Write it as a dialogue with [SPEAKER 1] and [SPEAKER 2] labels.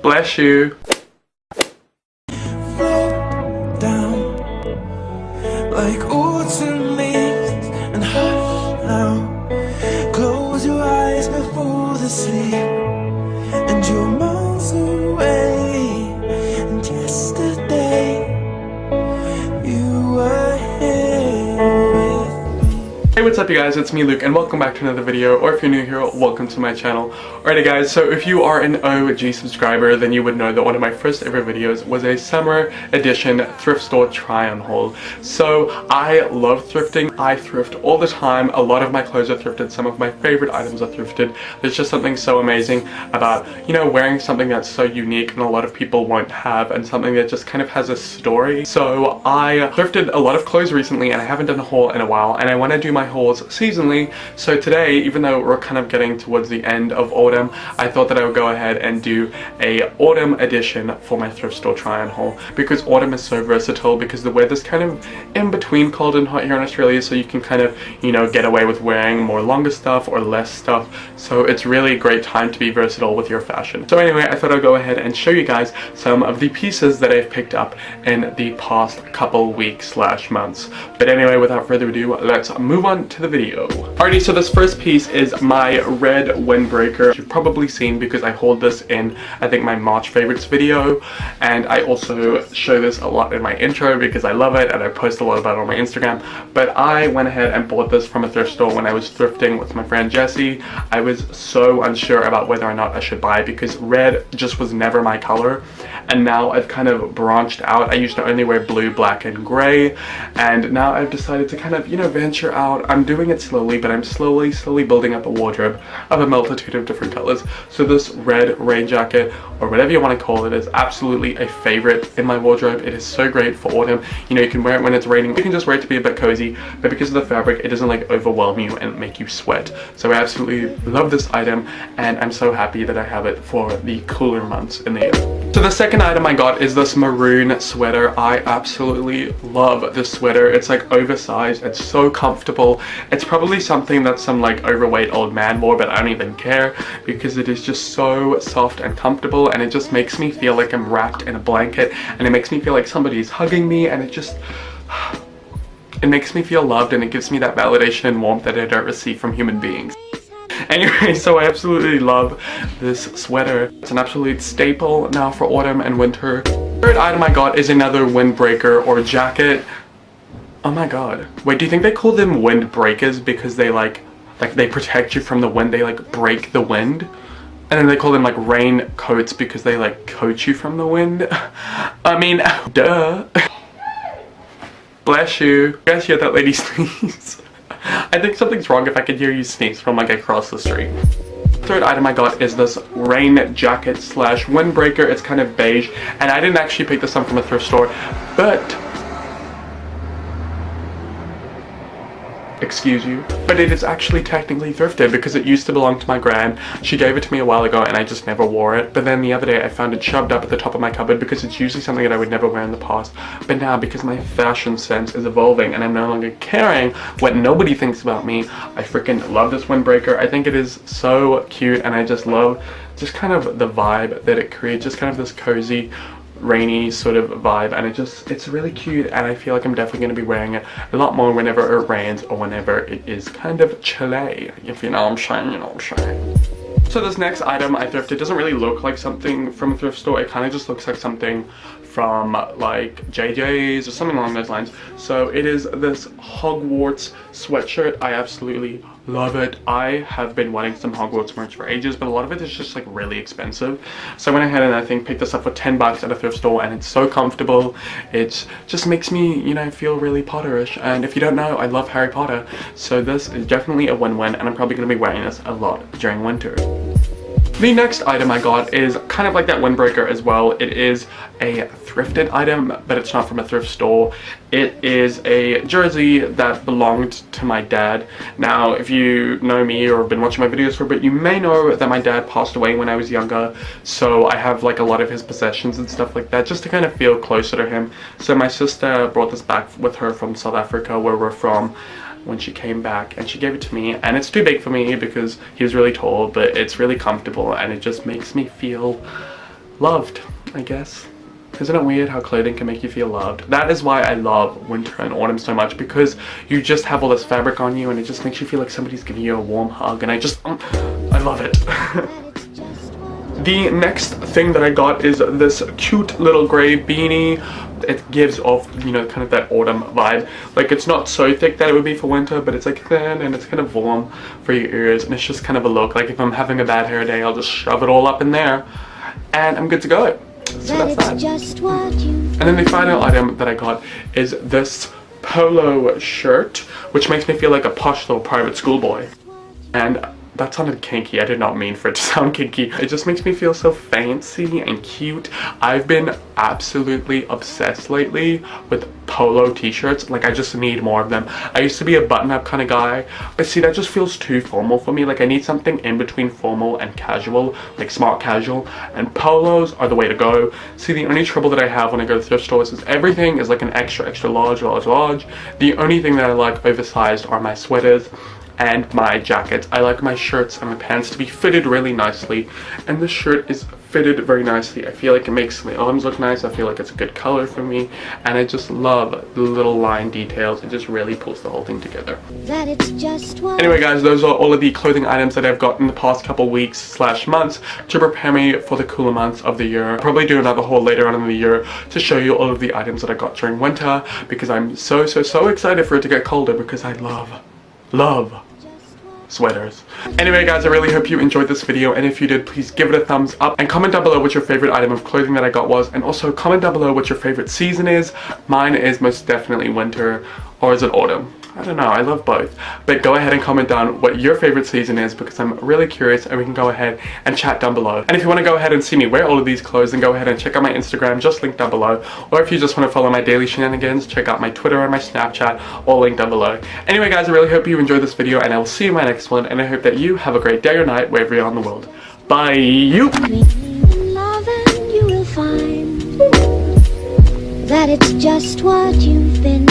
[SPEAKER 1] Bless you.
[SPEAKER 2] Down like autumn leaves and hush now. Close your eyes before the sleep, and you're miles away. And yesterday you were here with me.
[SPEAKER 1] Hey, what's up you guys, it's me Luke and welcome back to another video, or if you're new here, welcome to my channel. Alrighty guys, so if you are an OG subscriber, then you would know that one of my first ever videos was a summer edition thrift store try-on haul. So I love thrifting, I thrift all the time, a lot of my clothes are thrifted, some of my favorite items are thrifted. There's just something so amazing about, you know, wearing something that's so unique and a lot of people won't have, and something that just kind of has a story. So I thrifted a lot of clothes recently and I haven't done a haul in a while, and I want to do my hauls seasonally. So today, even though we're kind of getting towards the end of autumn, I thought that I would go ahead and do a autumn edition for my thrift store try-on haul, because autumn is so versatile, because the weather's kind of in between cold and hot here in Australia, so you can kind of, you know, get away with wearing more longer stuff or less stuff. So it's really a great time to be versatile with your fashion. So anyway, I thought I'd go ahead and show you guys some of the pieces that I've picked up in the past couple weeks / months. But anyway, without further ado, let's move on to the video. Alrighty, so this first piece is my red windbreaker. You've probably seen because I hauled this in, I think, my March favorites video, and I also show this a lot in my intro because I love it and I post a lot about it on my Instagram. But I went ahead and bought this from a thrift store when I was thrifting with my friend Jesse. I was so unsure about whether or not I should buy because red just was never my color, and now I've kind of branched out. I used to only wear blue, black, and gray, and now I've decided to kind of, you know, venture out. I'm doing it slowly, but I'm slowly building up a wardrobe of a multitude of different colors. So this red rain jacket, or whatever you want to call it, is absolutely a favorite in my wardrobe. It is so great for autumn. You know, you can wear it when it's raining. You can just wear it to be a bit cozy, but because of the fabric, it doesn't like overwhelm you and make you sweat. So I absolutely love this item, and I'm so happy that I have it for the cooler months in the year. So the second item I got is this maroon sweater. I absolutely love this sweater. It's like oversized, it's so comfortable. It's probably something that some like overweight old man wore, but I don't even care because it is just so soft and comfortable, and it just makes me feel like I'm wrapped in a blanket, and it makes me feel like somebody's hugging me, and it just, it makes me feel loved, and it gives me that validation and warmth that I don't receive from human beings. Anyway, so I absolutely love this sweater. It's an absolute staple now for autumn and winter. Third item I got is another windbreaker or jacket. Oh my god. Wait, do you think they call them windbreakers because they like they protect you from the wind? They like break the wind? And then they call them like rain coats because they like coat you from the wind? I mean, duh. Bless you. You guys hear that lady sneeze? I think something's wrong if I can hear you sneeze from like across the street. Third item I got is this rain jacket / windbreaker. It's kind of beige, and I didn't actually pick this up from a thrift store, but excuse you, but it is actually technically thrifted because it used to belong to my gran. She gave it to me a while ago and I just never wore it, but then the other day I found it shoved up at the top of my cupboard because it's usually something that I would never wear in the past. But now, because my fashion sense is evolving and I'm no longer caring what nobody thinks about me, I freaking love this windbreaker. I think it is so cute, and I just love just kind of the vibe that it creates, just kind of this cozy rainy sort of vibe, and it's really cute, and I feel like I'm definitely going to be wearing it a lot more whenever it rains or whenever it is kind of chilly, if you know what I'm saying, you know what I'm saying. So this next item I thrifted doesn't really look like something from a thrift store. It kind of just looks like something from like JJ's or something along those lines. So it is this Hogwarts sweatshirt. I absolutely love it. I have been wanting some Hogwarts merch for ages, but a lot of it is just like really expensive. So I went ahead and I think picked this up for 10 bucks at a thrift store, and it's so comfortable. It just makes me, you know, feel really Potterish, and if you don't know, I love Harry Potter. So this is definitely a win-win, and I'm probably going to be wearing this a lot during winter. The next item I got is kind of like that windbreaker as well. It is a thrifted item, but it's not from a thrift store. It is a jersey that belonged to my dad. Now, if you know me or have been watching my videos for a bit, you may know that my dad passed away when I was younger, so I have like a lot of his possessions and stuff like that, just to kind of feel closer to him. So my sister brought this back with her from South Africa, where we're from, when she came back, and she gave it to me, and it's too big for me because he was really tall, but it's really comfortable, and it just makes me feel loved, I guess. Isn't it weird how clothing can make you feel loved? That is why I love winter and autumn so much, because you just have all this fabric on you and it just makes you feel like somebody's giving you a warm hug, and I love it. The next thing that I got is this cute little gray beanie. It gives off, you know, kind of that autumn vibe. Like, it's not so thick that it would be for winter, but it's like thin and it's kind of warm for your ears, and it's just kind of a look. Like, if I'm having a bad hair day, I'll just shove it all up in there and I'm good to go. So that's that. And then the final item that I got is this polo shirt, which makes me feel like a posh little private schoolboy. And that sounded kinky. I did not mean for it to sound kinky. It just makes me feel so fancy and cute. I've been absolutely obsessed lately with polo t-shirts. Like, I just need more of them. I used to be a button-up kind of guy, but see, that just feels too formal for me. Like, I need something in between formal and casual, like smart casual, and polos are the way to go. See, the only trouble that I have when I go to thrift stores is everything is like an extra large. The only thing that I like oversized are my sweaters and my jackets. I like my shirts and my pants to be fitted really nicely, and this shirt is fitted very nicely. I feel like it makes my arms look nice. I feel like it's a good color for me, and I just love the little line details. It just really pulls the whole thing together. Anyway guys, those are all of the clothing items that I've got in the past couple weeks / months to prepare me for the cooler months of the year. I'll probably do another haul later on in the year to show you all of the items that I got during winter, because I'm so excited for it to get colder, because I love sweaters. Anyway guys, I really hope you enjoyed this video, and if you did, please give it a thumbs up and comment down below what your favorite item of clothing that I got was, and also comment down below what your favorite season is. Mine is most definitely winter, or is it autumn? I don't know, I love both. But go ahead and comment down what your favorite season is, because I'm really curious, and we can go ahead and chat down below. And if you want to go ahead and see me wear all of these clothes, then go ahead and check out my Instagram, just linked down below. Or if you just want to follow my daily shenanigans, check out my Twitter and my Snapchat, all linked down below. Anyway guys, I really hope you enjoyed this video, and I will see you in my next one, and I hope that you have a great day or night wherever you are in the world. Bye!
[SPEAKER 3] That it's just what you've been